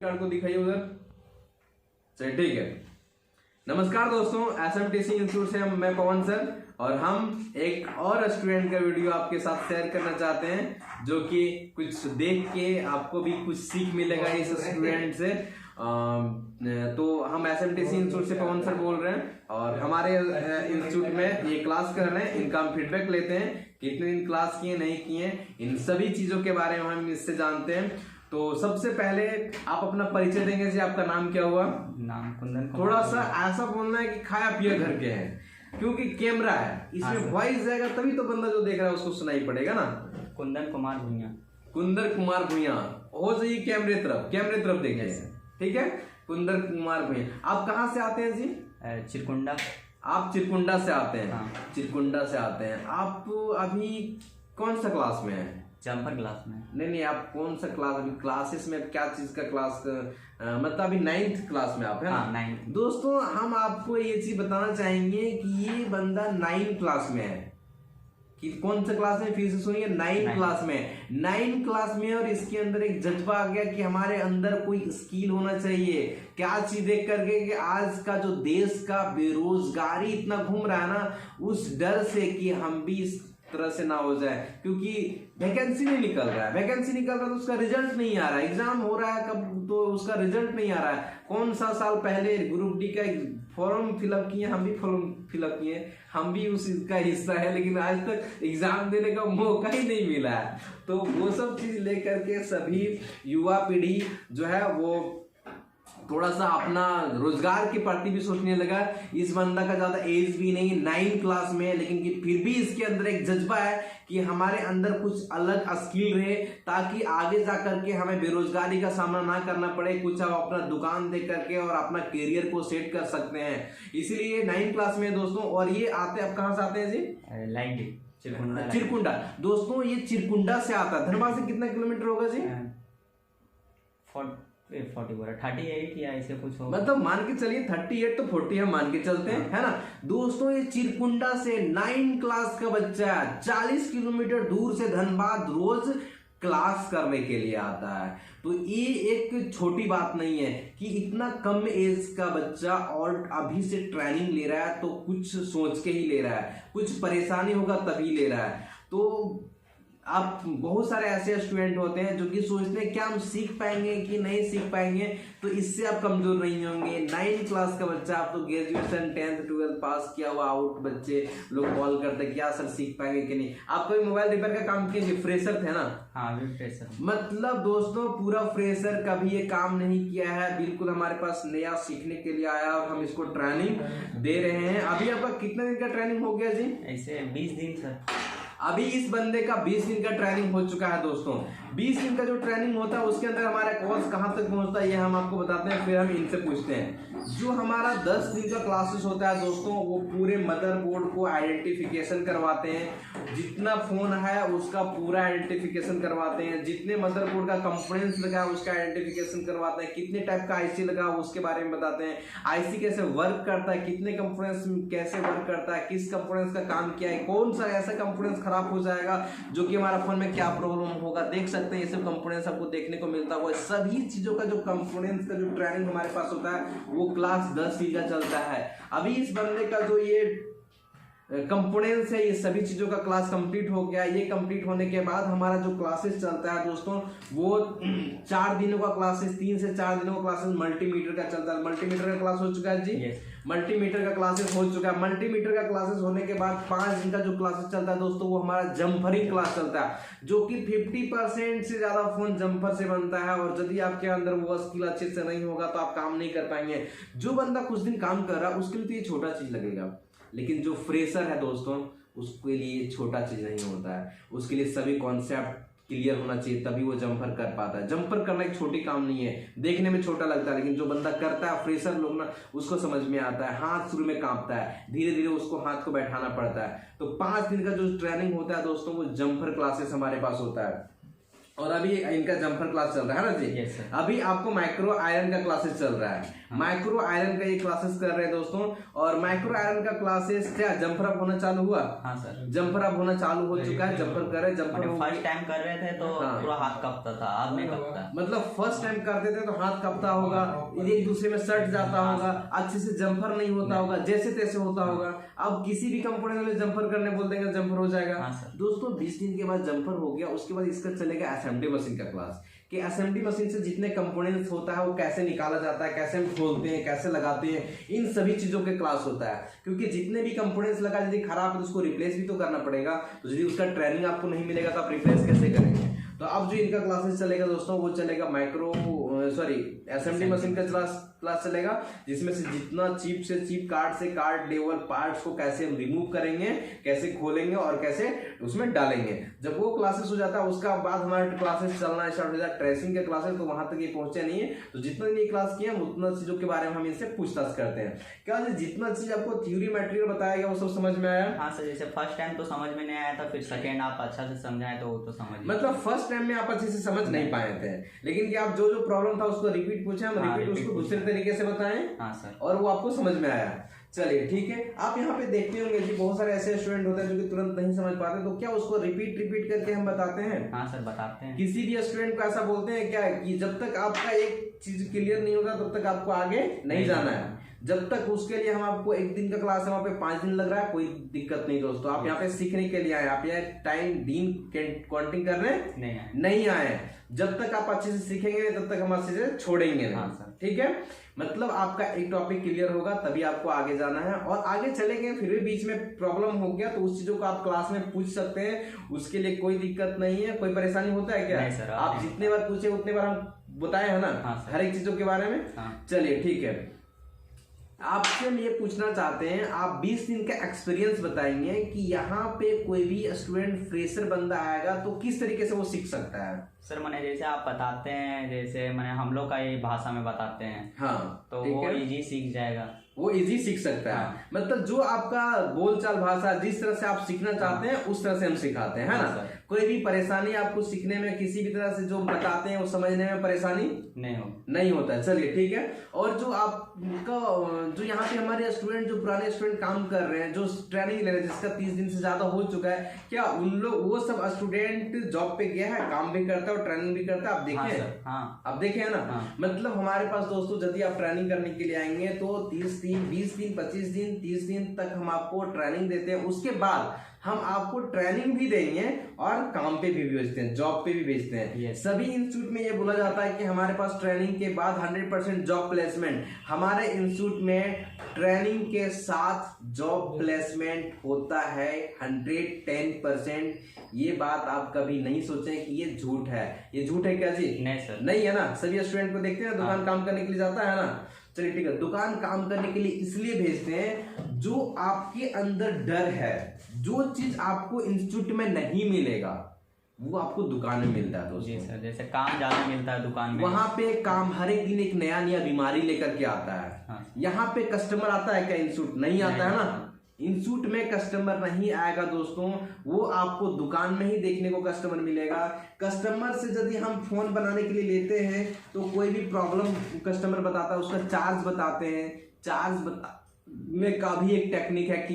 Card को दिखाइए उधर। चलिए ठीक है। नमस्कार दोस्तों, एसएमटीसी इंस्टीट्यूट से मैं पवन सर और हम एक और स्टूडेंट का वीडियो आपके साथ शेयर करना चाहते हैं जो कि कुछ देख के आपको भी कुछ सीख मिलेगा इस स्टूडेंट से। तो हम एसएमटीसी इंस्टीट्यूट से पवन सर बोल रहे हैं और हमारे इंस्टीट्यूट में ये क्लास कर रहे हैं। इनका हम फीडबैक लेते हैं, कितने दिन क्लास किए नहीं किए, इन सभी चीजों के बारे में हम इससे जानते हैं। तो सबसे पहले आप अपना परिचय देंगे जी। आपका नाम क्या हुआ? नाम कुंदन। थोड़ा सा ऐसा बोलना है कि खाया पिया घर के हैं, क्योंकि कैमरा है, इसमें वॉइस जाएगा तभी तो बंदा जो देख रहा है उसको सुनाई पड़ेगा ना। कुंदन कुमार भुइयां। कुंदन कुमार भुइयां हो जाइए कैमरे तरफ देखिए। ठीक है, कुंदन कुमार भुइयां। आप कहाँ से आते हैं जी? चिरकुंडा। आप चिरकुंडा से आते हैं? हाँ। चिरकुंडा से आते हैं। आप अभी कौन सा क्लास में है? जम्पर क्लास में। नहीं, आप कौन सा क्लास, अभी क्लासेस में क्या चीज का क्लास मतलब अभी 9th क्लास में आप है? हाँ, 9th। दोस्तों हम आपको ये चीज बताना चाहेंगे कि ये बंदा 9th क्लास में है। कि कौन सा क्लास में? फिर से सुनिए, 9th क्लास में। 9th क्लास में और इसके अंदर एक जज्बा आ गया कि हमारे अंदर कोई स्किल होना चाहिए। क्या चीज देख करके कि आज का जो देश का बेरोजगारी इतना घूम रहा है ना, उस डर से कि हम भी इस तरह से ना हो जाए, क्योंकि वैकेंसी नहीं निकल रहा है। वैकेंसी निकल रहा है तो उसका रिजल्ट नहीं आ रहा है। एग्जाम हो रहा है कब तो उसका रिजल्ट नहीं आ रहा है। कौन सा साल पहले ग्रुप डी का फॉर्म फिलअप किए, हम भी फॉर्म फिलअप किए, हम भी उसका हिस्सा है, लेकिन आज तक एग्जाम देने का मौका ही नहीं मिला है। तो वो सब चीज लेकर के सभी युवा पीढ़ी जो है वो थोड़ा सा अपना रोजगार के प्रति भी सोचने लगा। इस बंदा का ज्यादा एज भी नहीं, 9th क्लास में है, लेकिन कि फिर भी इसके अंदर एक जज्बा है कि हमारे अंदर कुछ अलग स्किल रहे ताकि आगे जा करके हमें बेरोजगारी का सामना ना करना पड़े। कुछ आप अपना दुकान दे करके और अपना करियर को सेट कर सकते हैं। इसीलिए 9th क्लास में दोस्तों। और ये आते, आप कहाँ से आते हैं जी? लाइट चिरकुंडा। दोस्तों ये चिरकुंडा से आता है। धनबाद से कितना किलोमीटर होगा जी? 38 या ऐसे कुछ होगा। मतलब मान के चलिए 38 तो 40 हम मान के चलते हैं, है ना दोस्तों। ये चिरकुंडा से 9th क्लास का बच्चा 40 किलोमीटर दूर से धनबाद रोज क्लास करने के लिए आता है। तो ये एक छोटी बात नहीं है कि इतना कम एज का बच्चा और अभी से ट्रेनिंग ले रहा है, तो कुछ सोच के ही ले रहा है, कुछ परेशानी होगा तभी ले रहा है। तो आप बहुत सारे ऐसे स्टूडेंट होते हैं जो कि सोचते हैं क्या हम सीख पाएंगे कि नहीं सीख पाएंगे, तो इससे आप कमजोर नहीं होंगे। 9th क्लास का बच्चा, आप तो ग्रेजुएशन 10th 12th पास किया हुआ आउट बच्चे लोग कॉल करते हैं क्या सर सीख पाएंगे कि नहीं। आप कोई मोबाइल रिपेयर का काम किए, फ्रेशर थे ना? हाँ, अभी फ्रेशर। मतलब दोस्तों पूरा फ्रेशर कभी ये काम नहीं किया है, बिल्कुल हमारे पास नया सीखने के लिए आया और हम इसको ट्रेनिंग दे रहे हैं। अभी आपका कितने दिन का ट्रेनिंग हो गया जी? ऐसे 20 दिन सर। अभी इस बंदे का 20 दिन का ट्रेनिंग हो चुका है दोस्तों। 20 दिन का जो ट्रेनिंग होता है उसके अंदर हमारा कोर्स कहां तक पहुंचता है ये हम आपको बताते हैं, फिर हम इनसे पूछते हैं। जो हमारा 10 दिन का क्लासेस होता है दोस्तों, वो पूरे मदरबोर्ड को आइडेंटिफिकेशन करवाते हैं। जितना फोन है उसका पूरा आइडेंटिफिकेशन करवाते हैं। जितने मदरबोर्ड का कंपोनेंट्स लगा है उसका आइडेंटिफिकेशन करवाते हैं। कितने टाइप का आईसी लगा उसके बारे में बताते हैं। आईसी कैसे वर्क करता है, कितने कंपोनेंट्स कैसे वर्क करता है, किस कंपोनेंट्स का काम क्या है, कौन सा ऐसा कंपोनेंट्स खराब हो जाएगा जो कि हमारा फोन में क्या प्रॉब्लम होगा, देख सकते हैं। ये सब कंपोनेंट्स आपको देखने को मिलता है। सभी चीजों का जो कंपोनेंट्स का जो ट्रेनिंग हमारे पास होता है वो क्लास 10 दिन का चलता है। अभी इस बंदे का जो ये कंपोनेंट्स है, ये सभी चीजों का क्लास कंप्लीट हो गया। ये कंप्लीट होने के बाद हमारा जो क्लासेस चलता है दोस्तों, वो 4 दिनों का क्लासेस, 3 से 4 दिनों का क्लासेस मल्टीमीटर का चलता है। मल्टीमीटर का क्लास हो चुका है जी? yes. मल्टीमीटर का क्लासेस हो चुका है। मल्टीमीटर का क्लासेस होने के बाद 5 दिन का जो क्लासेस चलता है दोस्तों, वो हमारा जम्परिंग क्लास चलता है, जो कि 50% से ज्यादा फोन जम्पर से बनता है। और यदि आपके अंदर वो स्किल अच्छे से नहीं होगा तो आप काम नहीं कर पाएंगे। जो बंदा कुछ दिन काम कर रहा है उसके लिए तो ये छोटा चीज लगेगा, लेकिन जो फ्रेशर है दोस्तों उसके लिए छोटा चीज नहीं होता है। उसके लिए सभी कॉन्सेप्ट क्लियर होना चाहिए, तभी वो जंपर कर पाता है। जंपर करना एक छोटी काम नहीं है, देखने में छोटा लगता है, लेकिन जो बंदा करता है फ्रेशर लोग ना, उसको समझ में आता है। हाथ शुरू में कांपता है, धीरे धीरे उसको हाथ को बैठाना पड़ता है। तो 5 दिन का जो ट्रेनिंग होता है दोस्तों, वो जंपर क्लासेस हमारे पास होता है। और अभी इनका जम्पर क्लास चल रहा है ना जी। Yes, sir. अभी आपको माइक्रो आयरन का क्लासेस चल रहा है। माइक्रो आयरन का ये क्लासेस कर रहे हैं दोस्तों। और माइक्रो आयरन का क्लासेस क्या जम्पर अप होना चालू हुआ? हाँ सर, जम्पर अप होना चालू हो चुका है। जम्पर करे जम्पर फर्स्ट टाइम कर रहे थे तो हाँ। पूरा हाथ कांपता था, अब नहीं कांपता। मतलब फर्स्ट टाइम करते थे तो हाथ कांपता होगा, एक दूसरे में सट जाता होगा, अच्छे से जंपर नहीं होता होगा, जैसे तैसे होता होगा। अब किसी भी कंपोनेंट में जंपर करने बोल देंगे जंपर हो जाएगा। दोस्तों 20 दिन के बाद जंपर हो गया, उसके बाद इसका चलेगा असेंबली मशीन का क्लास कि असेंबली मशीन से जितने कंपोनेंट्स होता है वो कैसे निकाला जाता है, कैसे हम खोलते हैं, कैसे लगाते हैं, इन सभी चीजों के क्लास होता है। क्योंकि जितने भी कंपोनेंट्स लगा यदि खराब है तो उसको रिप्लेस भी तो करना पड़ेगा। तो यदि उसका ट्रेनिंग आपको नहीं मिलेगा तो आप रिप्लेस कैसे करेंगे? तो अब जो इनका क्लासेस चलेगा दोस्तों वो चलेगा असेंबली मशीन का क्लास चलेगा, जिसमें से जितना चीप से चीप कार्ड लेवल पार्ट्स को कैसे हम रिमूव करेंगे, कैसे खोलेंगे और कैसे उसमें डालेंगे। जब वो क्लासेस हो जाता है उसका बाद हमारे क्लासेस चलना स्टार्ट हो जाता है ट्रेसिंग के क्लासेस। तो वहां तक ये पहुंचे नहीं है, तो जितना ये क्लास किया हम उतना चीजों के बारे में हम इनसे पूछताछ करते हैं। क्या जितना चीज आपको थ्योरी मटेरियल बताया गया वो सब समझ में आया? हाँ सर, जैसे फर्स्ट टाइम तो समझ में नहीं आया था, फिर सेकेंड आप अच्छा से समझाए तो वो तो समझ मतलब फर्स्ट टाइम में आप अच्छे से समझ नहीं पाए थे, लेकिन क्या आप जो जो प्रॉब्लम था उसको रिपीट पूछे, हम रिपीट उसको दूसरे तरीके से बताएं। हाँ सर, और वो आपको समझ में आया। चलिए ठीक है। आप यहाँ पे देखते होंगे जी बहुत सारे ऐसे स्टूडेंट होते हैं जो कि तुरंत नहीं समझ पाते, तो क्या उसको रिपीट करके हम बताते हैं? हाँ सर, बताते हैं। किसी भी स्टूडेंट को ऐसा बोलते हैं क्या कि जब तक आपका एक चीज क्लियर नहीं होगा तब तक आपको आगे नहीं जाना है। जब तक उसके लिए हम आपको एक दिन का क्लास है वहाँ पे 5 दिन लग रहा है, कोई दिक्कत नहीं दोस्तों। आप यहाँ पे सीखने के लिए आए, आप यहाँ टाइम दिन काउंटिंग करने नहीं आए। जब तक आप अच्छे से सीखेंगे तब तक हम अच्छे से छोड़ेंगे नहीं। हाँ, ठीक है, मतलब आपका एक टॉपिक क्लियर होगा तभी आपको आगे जाना है। और आगे चलेंगे फिर भी बीच में प्रॉब्लम हो गया तो उस चीजों को आप क्लास में पूछ सकते हैं, उसके लिए कोई दिक्कत नहीं है। कोई परेशानी होता है क्या? नहीं सर, आप जितने बार पूछे उतने बार हम बताए है ना। हाँ, हर एक चीजों के बारे में। हाँ। चलिए ठीक है, आपसे हम ये पूछना चाहते हैं, आप 20 दिन का एक्सपीरियंस बताएंगे कि यहाँ पे कोई भी स्टूडेंट फ्रेशर बंदा आएगा तो किस तरीके से वो सीख सकता है? सर मैंने जैसे आप बताते हैं, जैसे मैंने हम लोग का ये भाषा में बताते हैं, हाँ, तो वो इजी सीख जाएगा, वो इजी सीख सकता है। हाँ। मतलब जो आपका बोलचाल भाषा जिस तरह से आप सीखना चाहते हैं उस तरह से हम सिखाते हैं, है ना। कोई भी परेशानी आपको सीखने में किसी भी तरह से जो बताते हैं वो समझने में परेशानी नहीं होता है। चलिए ठीक है। और जो आपका जो यहाँ पे हमारे स्टूडेंट जो पुराने स्टूडेंट काम कर रहे हैं, जो ट्रेनिंग ले रहे हैं, जिसका 30 दिन से ज्यादा हो चुका है, क्या उन लोग वो सब स्टूडेंट जॉब पे गया है, काम भी करता है और ट्रेनिंग भी करता है? आप देखें, आप देखे है ना। मतलब हमारे पास दोस्तों यदि आप ट्रेनिंग करने के लिए आएंगे तो 30 दिन, 20 दिन, 25 दिन, 30 दिन तक हम आपको ट्रेनिंग देते हैं। उसके बाद हम आपको ट्रेनिंग भी देंगे और काम पे भी भेजते हैं, जॉब पे भी भेजते हैं। सभी इंस्टीट्यूट में ये बोला जाता है कि हमारे पास ट्रेनिंग के बाद 100% जॉब प्लेसमेंट। हमारे इंस्टीट्यूट में ट्रेनिंग के साथ जॉब प्लेसमेंट होता है 110%। ये बात आप कभी नहीं सोचें कि ये झूठ है। ये झूठ है क्या जी? नहीं सर, नहीं है ना। सभी स्टूडेंट को देखते हैं दुकान काम करने के लिए जाता है ना। चलिए ठीक है, दुकान काम करने के लिए इसलिए भेजते हैं जो आपके अंदर डर है, जो चीज आपको इंस्टीट्यूट में नहीं मिलेगा वो आपको दुकान में मिलता है दोस्तों। जी सर, जैसे काम ज्यादा मिलता है दुकान में, वहां पे काम हर एक दिन एक नया नया बीमारी लेकर के आता है। हाँ। यहाँ पे कस्टमर आता है क्या? इंस्टीट्यूट नहीं आता है ना। इंस्टीट्यूट में कस्टमर नहीं आएगा दोस्तों, वो आपको दुकान में ही देखने को कस्टमर मिलेगा। कस्टमर से यदि हम फोन बनाने के लिए लेते हैं तो कोई भी प्रॉब्लम कस्टमर बताता है, उसका चार्ज बताते हैं। चार्ज में का भी एक टेक्निक है कि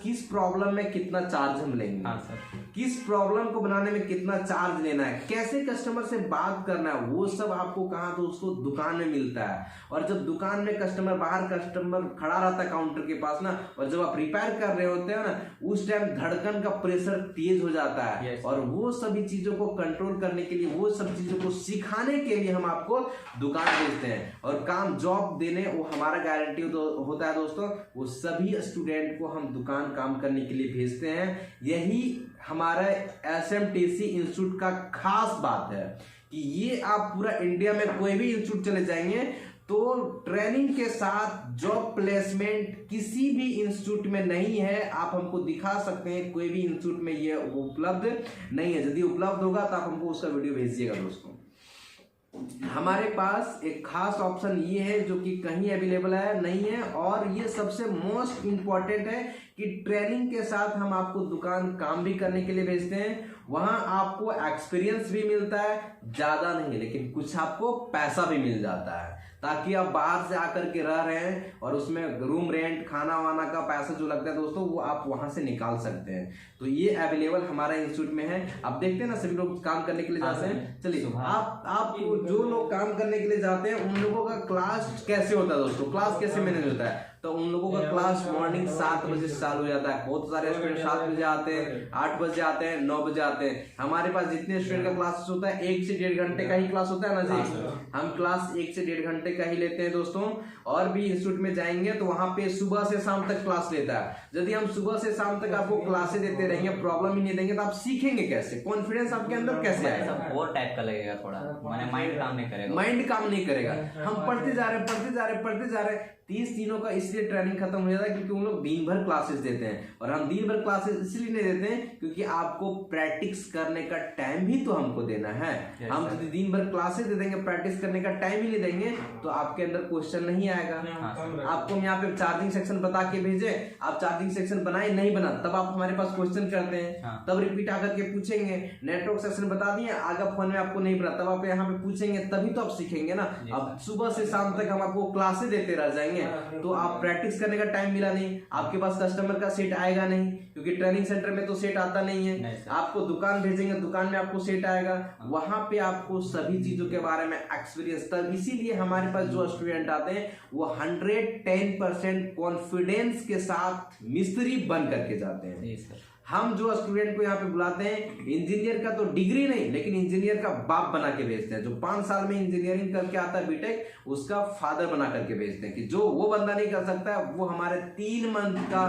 किस प्रॉब्लम में कितना चार्ज हम लेंगे। हाँ सर, किस प्रॉब्लम को बनाने में कितना चार्ज लेना है, कैसे कस्टमर से बात करना है, वो सब आपको कहाँ दोस्तों? दुकान में मिलता है। और जब दुकान में कस्टमर बाहर कस्टमर खड़ा रहता है काउंटर के पास ना, और जब आप रिपेयर कर रहे होते हैं ना, उस टाइम धड़कन का प्रेशर तेज हो जाता है। और वो सभी चीजों को कंट्रोल करने के लिए, वो सब चीजों को सिखाने के लिए हम आपको दुकान भेजते हैं। और काम जॉब देने वो हमारा गारंटी होता है दोस्तों। वो सभी स्टूडेंट को हम दुकान काम करने के लिए भेजते हैं। यही हमारा SMTC इंस्टीट्यूट का खास बात है कि ये आप पूरा इंडिया में कोई भी इंस्टीट्यूट चले जाएंगे तो ट्रेनिंग के साथ जॉब प्लेसमेंट किसी भी इंस्टीट्यूट में नहीं है। आप हमको दिखा सकते हैं, कोई भी इंस्टीट्यूट में ये उपलब्ध नहीं है। यदि उपलब्ध होगा तो आप हमको उसका वीडियो भेजिएगा दोस्तों। हमारे पास एक खास ऑप्शन ये है जो कि कहीं अवेलेबल है नहीं है, और ये सबसे मोस्ट इंपॉर्टेंट है कि ट्रेनिंग के साथ हम आपको दुकान काम भी करने के लिए भेजते हैं वहां आपको एक्सपीरियंस भी मिलता है, ज्यादा नहीं लेकिन कुछ आपको पैसा भी मिल जाता है, ताकि आप बाहर से आकर के रह रहे हैं और उसमें रूम रेंट खाना वाना का पैसा जो लगता है दोस्तों वो आप वहां से निकाल सकते हैं। तो ये अवेलेबल हमारा इंस्टीट्यूट में है। आप देखते हैं ना सभी लोग काम करने के लिए जाते हैं। चलिए आप जो लोग काम करने के लिए जाते हैं उन लोगों का क्लास कैसे होता है दोस्तों, क्लास कैसे मैनेज होता है? तो उन लोगों का क्लास मॉर्निंग 7 बजे से चालू हो जाता है। बहुत सारे स्टूडेंट 7 बजे आते हैं, 8 बजे आते हैं, 9 बजे आते हैं। हमारे पास जितने स्टूडेंट का क्लास होता है 1 से 1.5 घंटे का ही क्लास होता है ना जी। हम क्लास 1 से 1.5 घंटे का ही लेते हैं दोस्तों। और भी इंस्टीट्यूट में जाएंगे तो वहां पे सुबह से शाम तक क्लास लेता है। यदि हम सुबह से शाम तक आपको क्लासेस देते रहेंगे, प्रॉब्लम ही नहीं देंगे तो आप सीखेंगे कैसे? कॉन्फिडेंस आपके अंदर कैसे आएगा? और टाइप का लगेगा थोड़ा, माने माइंड काम नहीं करेगा। माइंड काम नहीं करेगा। हम पढ़ते जा रहे हैं 30 दिनों का इसलिए ट्रेनिंग खत्म हो जाता है क्योंकि उन लोग दिन भर क्लासेस देते हैं। और हम दिन भर क्लासेस इसलिए नहीं देते हैं क्योंकि आपको प्रैक्टिस करने का टाइम भी तो हमको देना है। हम यदि दिन भर क्लासेस दे देंगे, प्रैक्टिस करने का टाइम ही नहीं देंगे तो आपके अंदर क्वेश्चन नहीं आएगा। आपको हम यहाँ पे चार्जिंग सेक्शन बता के भेजे, आप चार्जिंग सेक्शन बनाए नहीं बना, तब आप हमारे पास क्वेश्चन करते हैं, तब रिपीट आकर के पूछेंगे। नेटवर्क सेक्शन बता दिए, आगे फोन में आपको नहीं बना, तब आप यहाँ पे पूछेंगे, तभी तो आप सीखेंगे ना। अब सुबह से शाम तक हम आपको क्लासेस देते रह जाएंगे तो आप प्रैक्टिस करने का टाइम मिला नहीं, आपके पास कस्टमर का सेट आएगा नहीं क्योंकि ट्रेनिंग सेंटर में तो सेट आता नहीं है। आपको दुकान भेजेंगे, दुकान में आपको सेट आएगा, वहां पे आपको सभी चीजों के बारे में एक्सपीरियंस। तब इसीलिए हमारे पास जो स्टूडेंट आते हैं वो 110% कॉन्फिडेंस के साथ मिस्त्री बन करके जाते हैं। हम जो स्टूडेंट को यहाँ पे बुलाते हैं, इंजीनियर का तो डिग्री नहीं लेकिन इंजीनियर का बाप बना के भेजते हैं। जो 5 साल में इंजीनियरिंग करके आता है बीटेक, उसका फादर बना करके भेजते हैं कि जो वो बंदा नहीं कर सकता है वो हमारे 3 मंथ का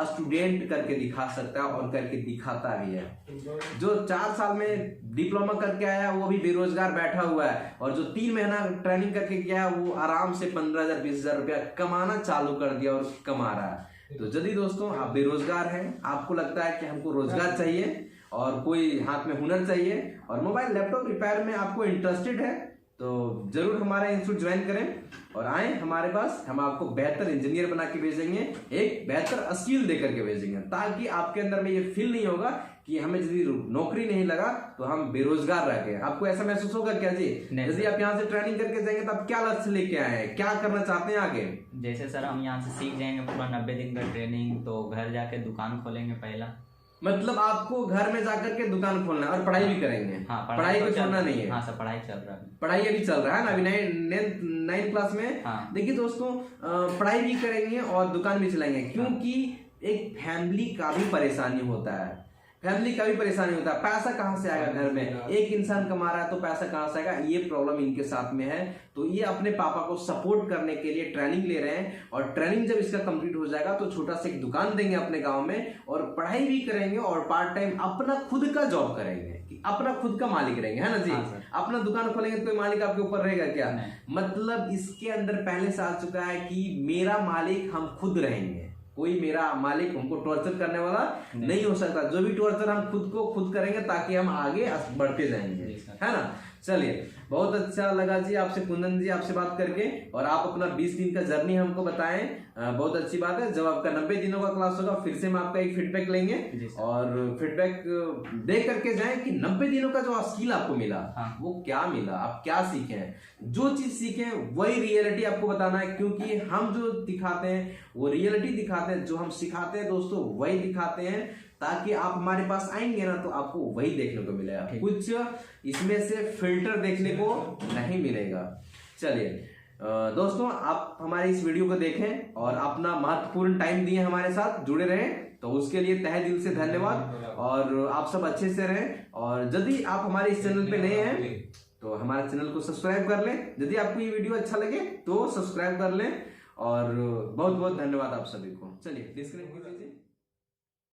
स्टूडेंट करके दिखा सकता है और करके दिखाता भी है। जो 4 साल में डिप्लोमा करके आया वो भी बेरोजगार बैठा हुआ है और जो 3 महीना ट्रेनिंग करके गया वो आराम से 15,000 20,000 रुपया कमाना चालू कर दिया और कमा रहा है। तो यदि दोस्तों आप बेरोजगार हैं, आपको लगता है कि हमको रोजगार चाहिए और कोई हाथ में हुनर चाहिए और मोबाइल लैपटॉप रिपेयर में आपको इंटरेस्टेड है तो जरूर हमारा इंस्टीट्यूट ज्वाइन करें और आए हमारे पास। हम आपको बेहतर इंजीनियर बना के भेजेंगे, एक बेहतर स्किल देकर के भेजेंगे, ताकि आपके अंदर में ये फील नहीं होगा कि हमें यदि नौकरी नहीं लगा तो हम बेरोजगार रह गए। आपको ऐसा महसूस होगा क्या जी? यदि आप यहाँ से ट्रेनिंग करके जाएंगे तो आप क्या लक्ष्य लेके आए हैं, क्या करना चाहते हैं आगे? जैसे सर हम यहाँ से सीख जाएंगे पूरा 90 दिन का ट्रेनिंग, तो घर जाके दुकान खोलेंगे पहला। मतलब आपको घर में जाकर के दुकान खोलना है और पढ़ाई भी करेंगे? हाँ, पढ़ाई को छोड़ना नहीं है। हाँ सर, पढ़ाई चल रहा है। पढ़ाई अभी चल रहा है ना, अभी 9th क्लास में। हाँ। देखिए दोस्तों, पढ़ाई भी करेंगे और दुकान भी चलाएंगे क्योंकि एक फैमिली का भी परेशानी होता है। पैसा कहाँ से आएगा? घर में एक इंसान कमा रहा है तो पैसा कहाँ से आएगा? ये प्रॉब्लम इनके साथ में है। तो ये अपने पापा को सपोर्ट करने के लिए ट्रेनिंग ले रहे हैं और ट्रेनिंग जब इसका कंप्लीट हो जाएगा तो छोटा सा एक दुकान देंगे अपने गांव में और पढ़ाई भी करेंगे और पार्ट टाइम अपना खुद का जॉब करेंगे, अपना खुद का मालिक रहेंगे, है ना जी? अपना दुकान खोलेंगे तो कोई मालिक आपके ऊपर रहेगा क्या? मतलब इसके अंदर पहले से आ चुका है कि मेरा मालिक हम खुद रहेंगे, कोई मेरा मालिक हमको टॉर्चर करने वाला नहीं हो सकता। जो भी टॉर्चर हम खुद को खुद करेंगे ताकि हम आगे बढ़ते जाएंगे, है ना? चलिए, बहुत अच्छा लगा जी आपसे, कुंदन जी आपसे बात करके, और आप अपना 20 दिन का जर्नी हमको बताएं, बहुत अच्छी बात है। जब आपका 90 दिनों का क्लास होगा फिर से हम आपका एक फीडबैक लेंगे और फीडबैक दे करके जाएं कि 90 दिनों का जो स्किल आपको मिला वो क्या मिला, आप क्या सीखे हैं। जो चीज सीखे वही रियलिटी आपको बताना है, क्योंकि हम जो दिखाते हैं वो रियलिटी दिखाते हैं, जो हम सिखाते हैं दोस्तों वही दिखाते हैं, ताकि आप हमारे पास आएंगे ना तो आपको वही देखने को मिलेगा, कुछ इसमें से फिल्टर देखने को नहीं मिलेगा। चलिए दोस्तों, आप हमारे इस वीडियो को देखें और अपना महत्वपूर्ण टाइम दिए हमारे साथ जुड़े रहें, तो उसके लिए तहे दिल से धन्यवाद। और आप सब अच्छे से रहें, और यदि आप हमारे इस चैनल पे नए हैं तो हमारे चैनल को सब्सक्राइब कर लें। यदि आपको ये वीडियो अच्छा लगे तो सब्सक्राइब कर लें, और बहुत बहुत धन्यवाद आप सभी को। चलिए डिस्कनेक्ट कीजिए।